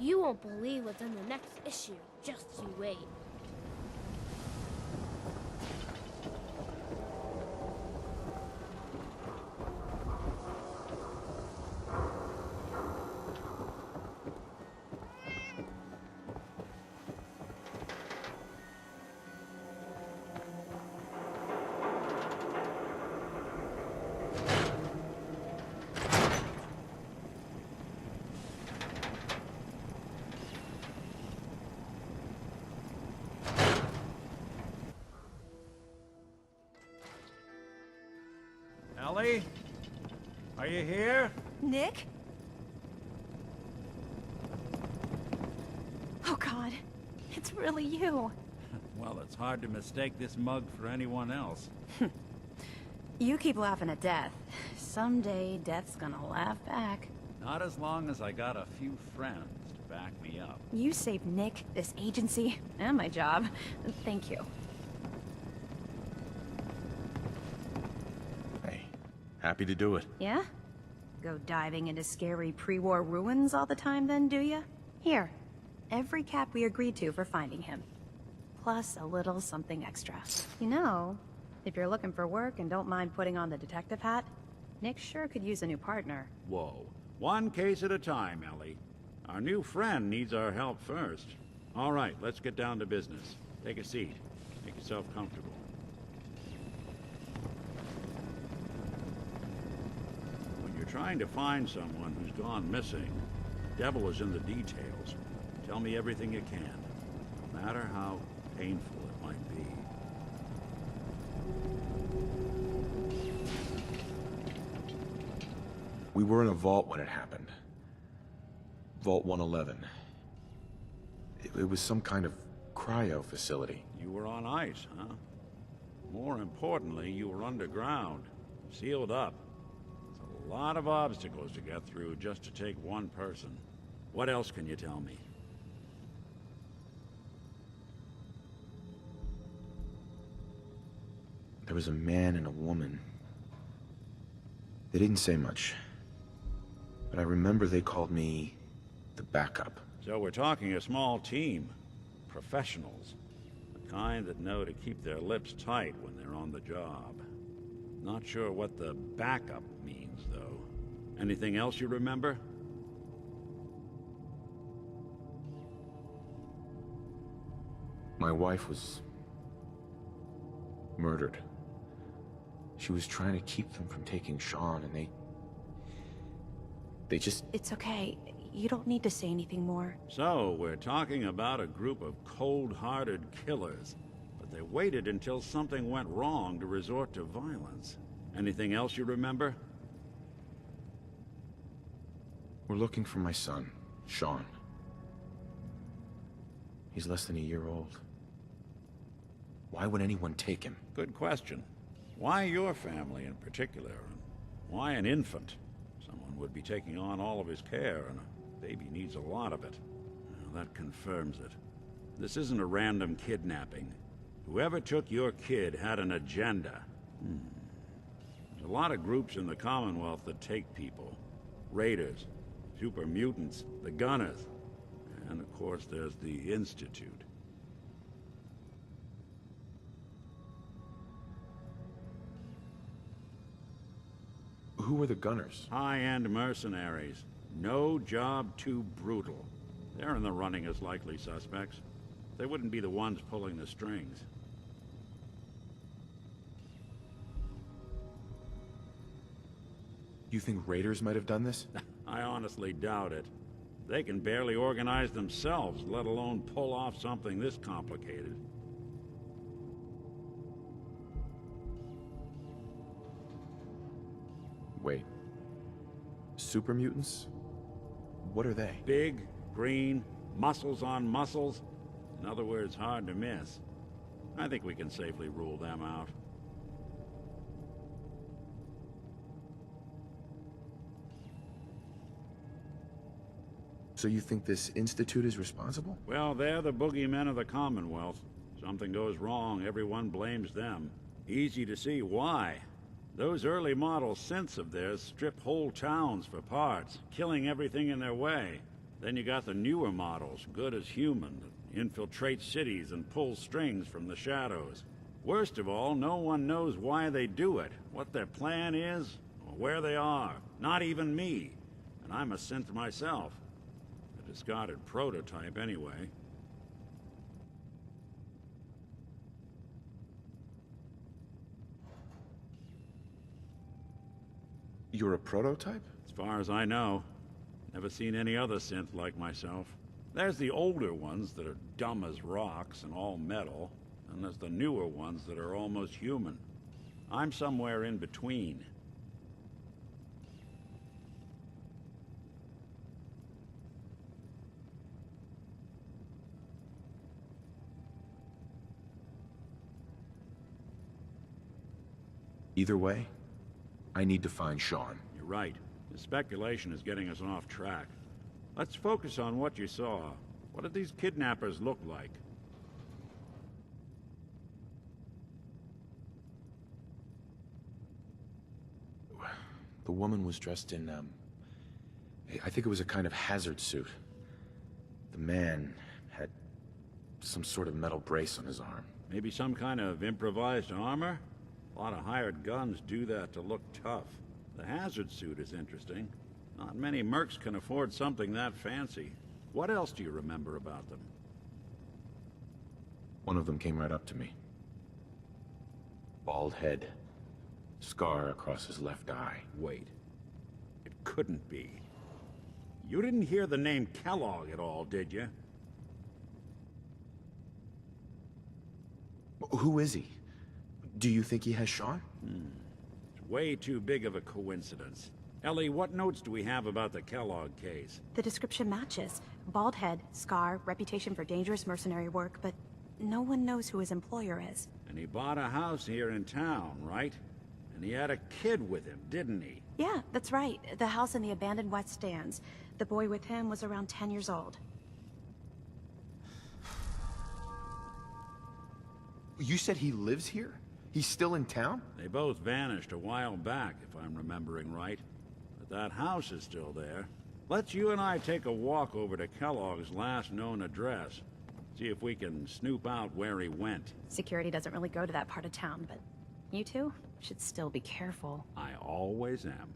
You won't believe what's in the next issue. Just you wait. Ellie? Are you here? Nick? Oh God, it's really you. Well, it's hard to mistake this mug for anyone else. You keep laughing at death. Someday, death's gonna laugh back. Not as long as I got a few friends to back me up. You saved Nick, this agency, and my job. Thank you. Hey, happy to do it. Yeah? Go diving into scary pre-war ruins all the time then, do ya? Here, every cap we agreed to for finding him. Plus a little something extra. You know, if you're looking for work and don't mind putting on the detective hat, Nick sure could use a new partner. Whoa. One case at a time, Ellie. Our new friend needs our help first. All right, let's get down to business. Take a seat. Make yourself comfortable. When you're trying to find someone who's gone missing, the devil is in the details. Tell me everything you can, no matter how painful it might be. We were in a vault when it happened. Vault 111. It was some kind of cryo facility. You were on ice, huh? More importantly, you were underground, sealed up. It's a lot of obstacles to get through just to take one person. What else can you tell me? There was a man and a woman. They didn't say much. But I remember they called me the backup. So we're talking a small team. Professionals. The kind that know to keep their lips tight when they're on the job. Not sure what the backup means, though. Anything else you remember? My wife was murdered. She was trying to keep them from taking Sean, and they just... It's okay. You don't need to say anything more. So, we're talking about a group of cold-hearted killers. But they waited until something went wrong to resort to violence. Anything else you remember? We're looking for my son, Sean. He's less than a year old. Why would anyone take him? Good question. Why your family in particular? And why an infant? Someone would be taking on all of his care, and a baby needs a lot of it. Well, that confirms it. This isn't a random kidnapping. Whoever took your kid had an agenda. There's a lot of groups in the Commonwealth that take people. Raiders, super mutants, the Gunners, and of course there's the Institute. Who were the Gunners? High-end mercenaries. No job too brutal. They're in the running as likely suspects. They wouldn't be the ones pulling the strings. You think raiders might have done this? I honestly doubt it. They can barely organize themselves, let alone pull off something this complicated. Wait. Super mutants? What are they? Big, green, muscles on muscles. In other words, hard to miss. I think we can safely rule them out. So you think this Institute is responsible? Well, they're the boogeymen of the Commonwealth. Something goes wrong, everyone blames them. Easy to see why. Those early model synths of theirs strip whole towns for parts, killing everything in their way. Then you got the newer models, good as human, that infiltrate cities and pull strings from the shadows. Worst of all, no one knows why they do it, what their plan is, or where they are. Not even me. And I'm a synth myself. A discarded prototype, anyway. You're a prototype? As far as I know. Never seen any other synth like myself. There's the older ones that are dumb as rocks and all metal, and there's the newer ones that are almost human. I'm somewhere in between. Either way, I need to find Sean. You're right. The speculation is getting us off track. Let's focus on what you saw. What did these kidnappers look like? The woman was dressed in, I think it was a kind of hazard suit. The man had some sort of metal brace on his arm. Maybe some kind of improvised armor? A lot of hired guns do that to look tough. The hazard suit is interesting. Not many mercs can afford something that fancy. What else do you remember about them? One of them came right up to me. Bald head. Scar across his left eye. Wait. It couldn't be. You didn't hear the name Kellogg at all, did you? Who is he? Do you think he has Sean? It's way too big of a coincidence. Ellie, what notes do we have about the Kellogg case? The description matches. Bald head, scar, reputation for dangerous mercenary work, but no one knows who his employer is. And he bought a house here in town, right? And he had a kid with him, didn't he? Yeah, that's right. The house in the abandoned West Stands. The boy with him was around 10 years old. You said he lives here? He's still in town? They both vanished a while back, if I'm remembering right. But that house is still there. Let's you and I take a walk over to Kellogg's last known address. See if we can snoop out where he went. Security doesn't really go to that part of town, but you two should still be careful. I always am.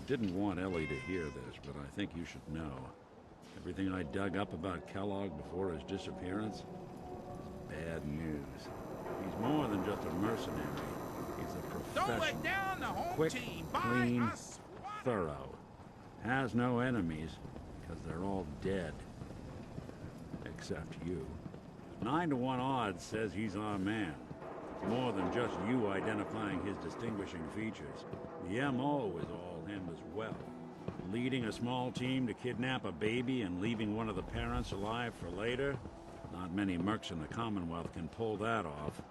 Didn't want Ellie to hear this, but I think you should know. Everything I dug up about Kellogg before his disappearance is bad news. He's more than just a mercenary. He's a professional. Don't let down the home Quick, team. By clean, us. thorough. Has no enemies, because they're all dead. Except you. 9 to 1 odds says he's our man. It's more than just you identifying his distinguishing features. The M.O. is all him as well. Leading a small team to kidnap a baby and leaving one of the parents alive for later? Not many mercs in the Commonwealth can pull that off.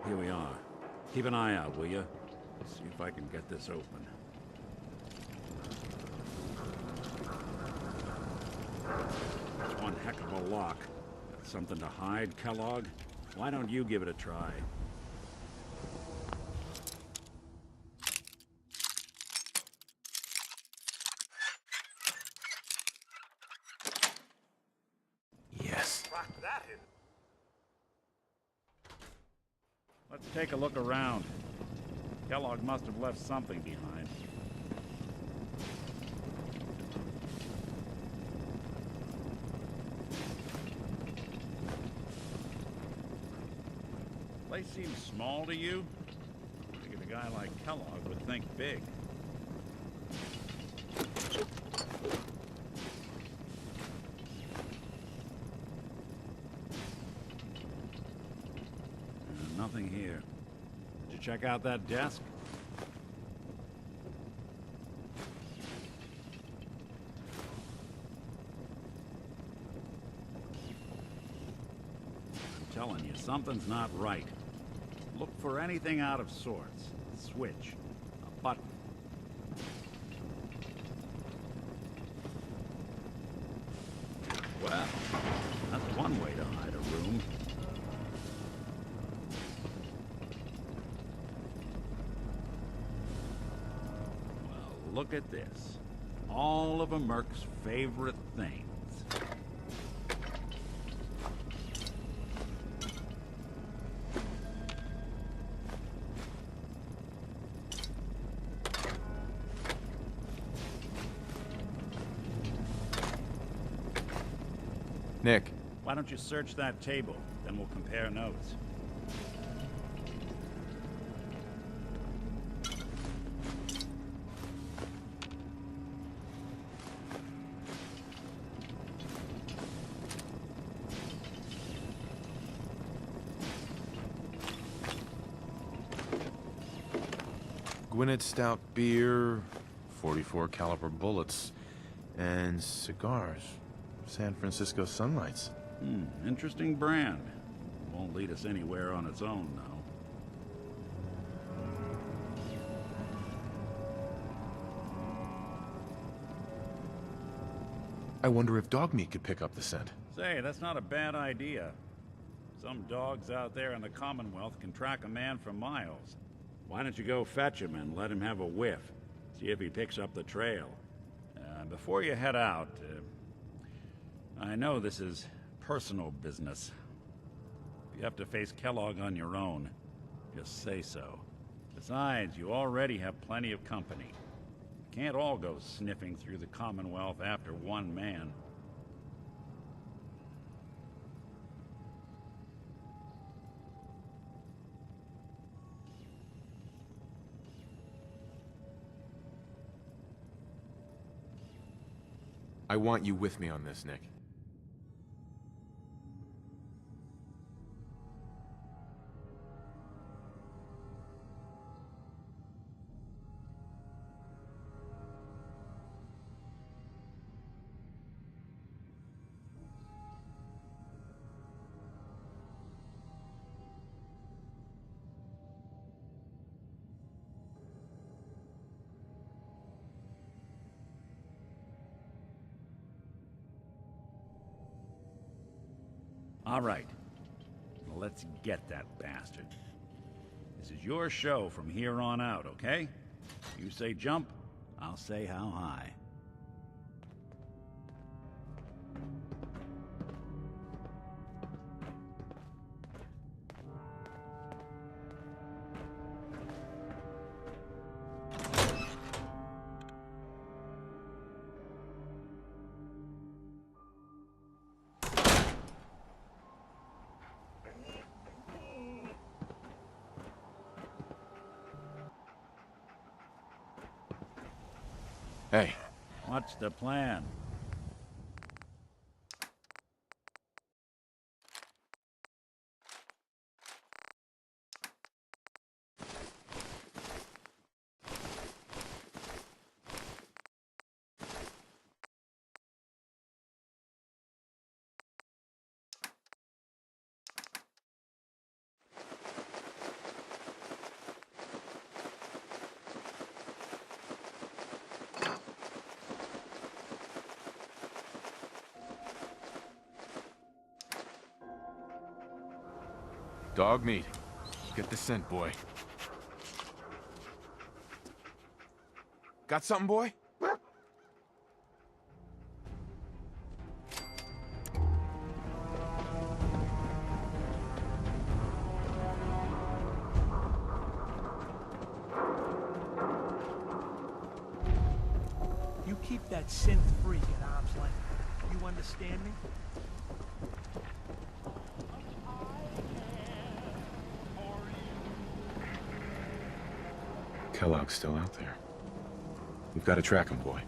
Here we are. Keep an eye out, will you? See if I can get this open. It's one heck of a lock. Got something to hide, Kellogg? Why don't you give it a try? Take a look around. Kellogg must have left something behind. Place seems small to you? I figured a guy like Kellogg would think big. Nothing here. Did you check out that desk? I'm telling you, something's not right. Look for anything out of sorts. A switch, a button. Well, that's one way to hide a room. Well, look at this. All of a Merc's favorite things. Nick, Why don't you search that table? Then we'll compare notes. Gwinnett Stout beer, 44 caliber bullets, and cigars. San Francisco Sunlights. Interesting brand. Won't lead us anywhere on its own, though. I wonder if dog meat could pick up the scent. Say, that's not a bad idea. Some dogs out there in the Commonwealth can track a man for miles. Why don't you go fetch him and let him have a whiff? See if he picks up the trail. Before you head out, I know this is personal business. If you have to face Kellogg on your own, just say so. Besides, you already have plenty of company. You can't all go sniffing through the Commonwealth after one man. I want you with me on this, Nick. All right. Let's get that bastard. This is your show from here on out, okay? You say jump, I'll say how high. Hey, What's the plan? dog meat. Get the scent, boy. Got something, boy? keep that synth freak at arm's length. You understand me? Kellogg's still out there. We've got to track him, boy.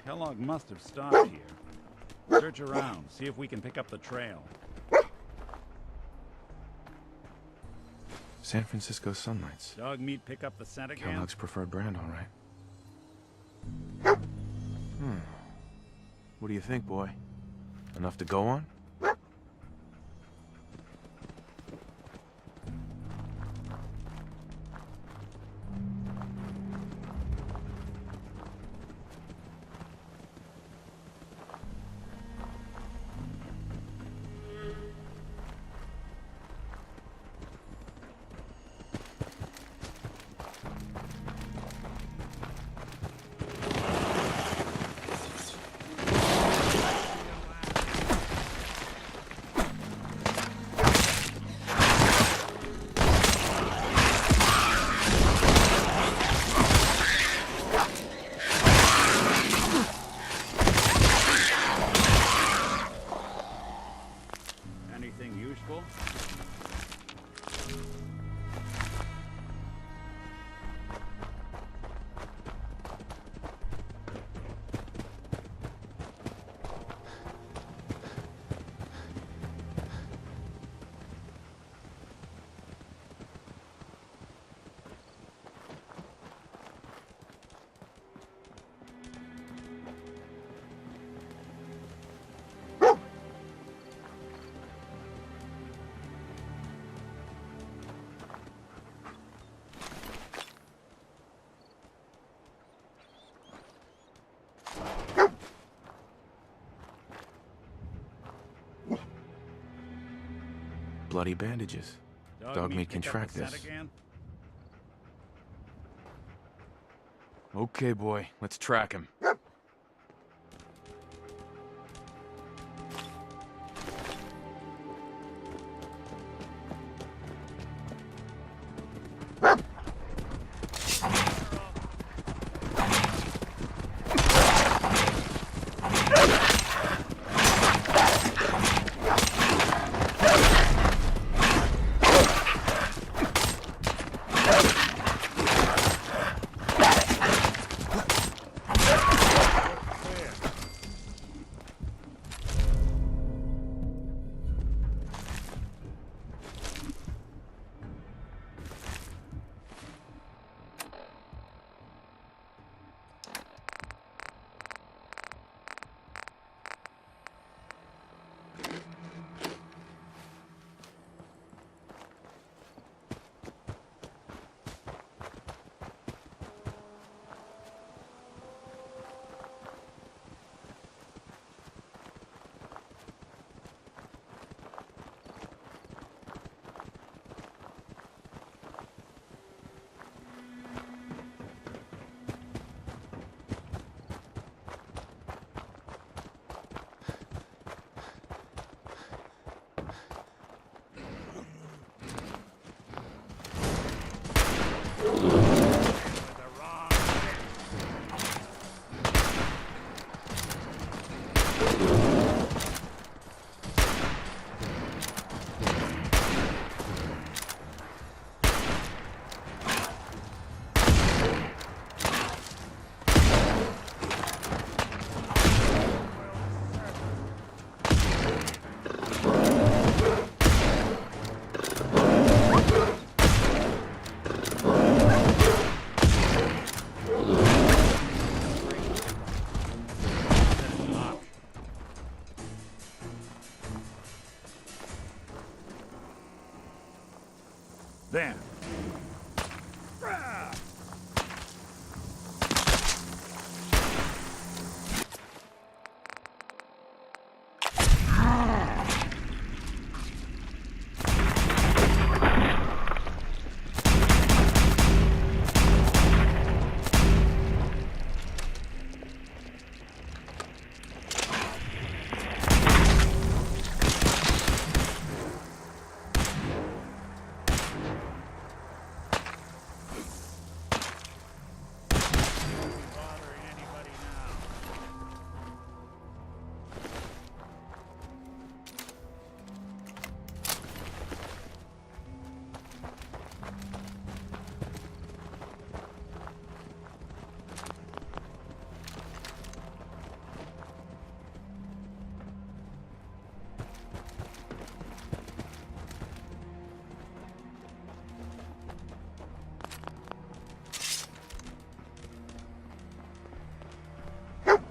Kellogg must have stopped here. Search around, see if we can pick up the trail. San Francisco Sunlights. Dog meat pick up the scent again? Kellogg's preferred brand, all right. What do you think, boy? Enough to go on? Anything useful? Bloody bandages. Dog meat can pick up track the scent this. again? Okay, boy. Let's track him.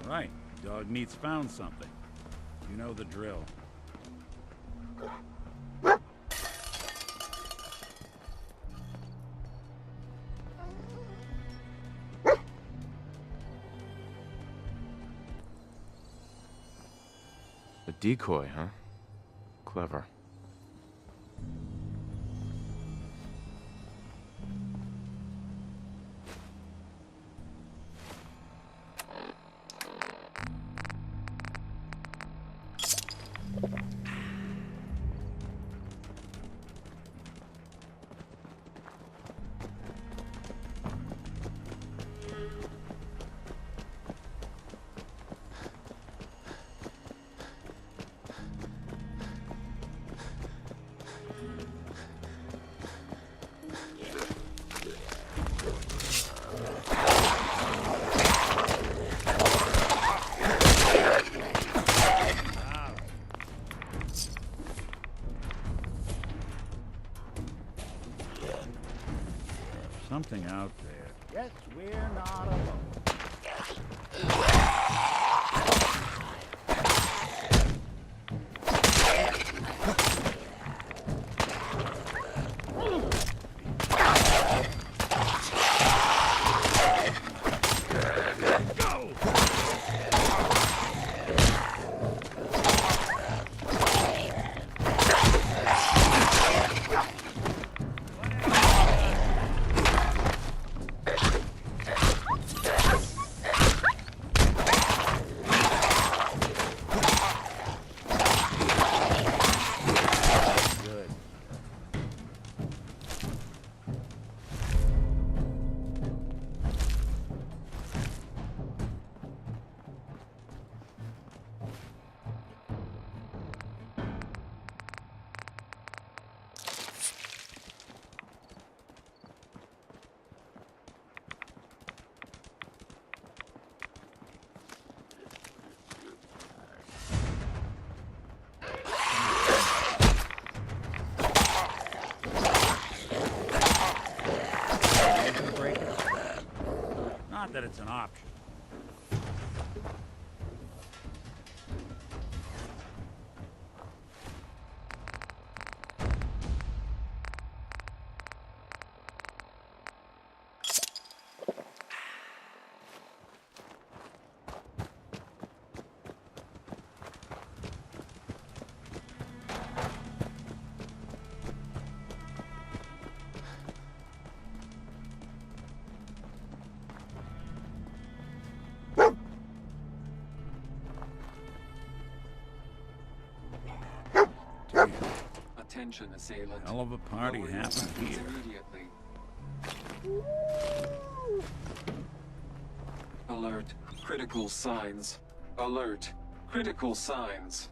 Right. Dog Meat's found something. You know the drill. A decoy, huh? Clever. Something out there. Yes, we're not alone. Not that it's an option. Attention, assailant. Hell of a party Lower your happened weapons here. Immediately. Alert. Critical signs. Alert. Critical signs.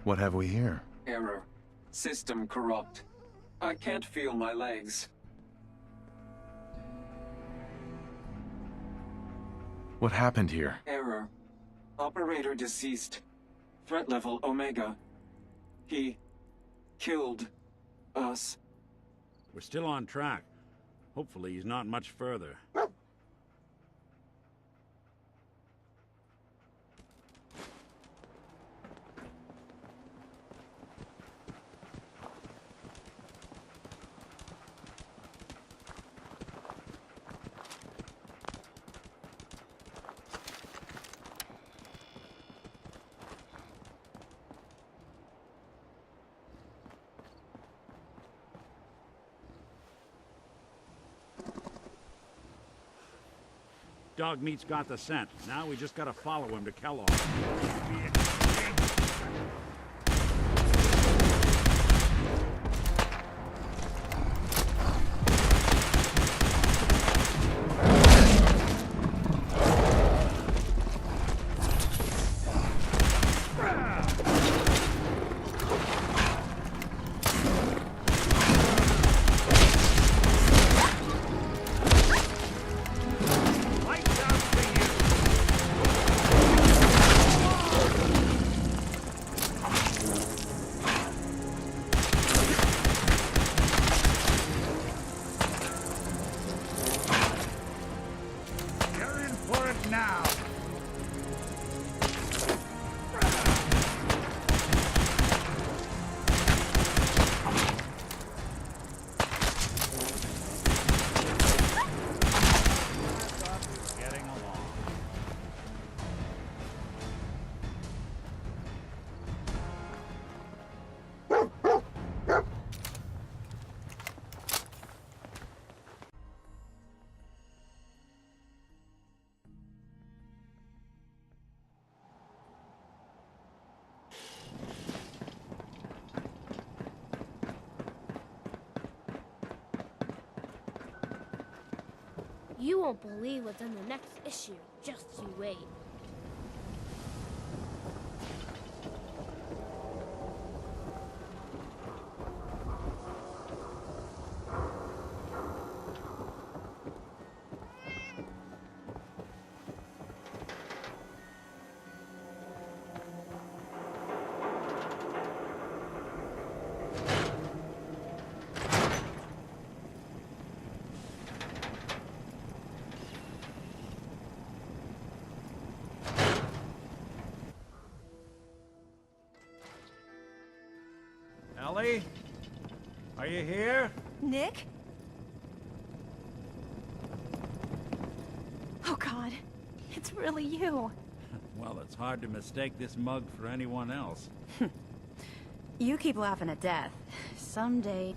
What have we here? Error. System corrupt. I can't feel my legs. What happened here? Error. Operator deceased. Threat level Omega. He killed us. We're still on track. Hopefully he's not much further. Dog Meat's got the scent. Now we just gotta follow him to Kellogg. You're in for it now. You won't believe what's in the next issue. Just you wait. Ellie? Are you here? Nick? Oh god, it's really you. Well, it's hard to mistake this mug for anyone else. You keep laughing at death. Someday...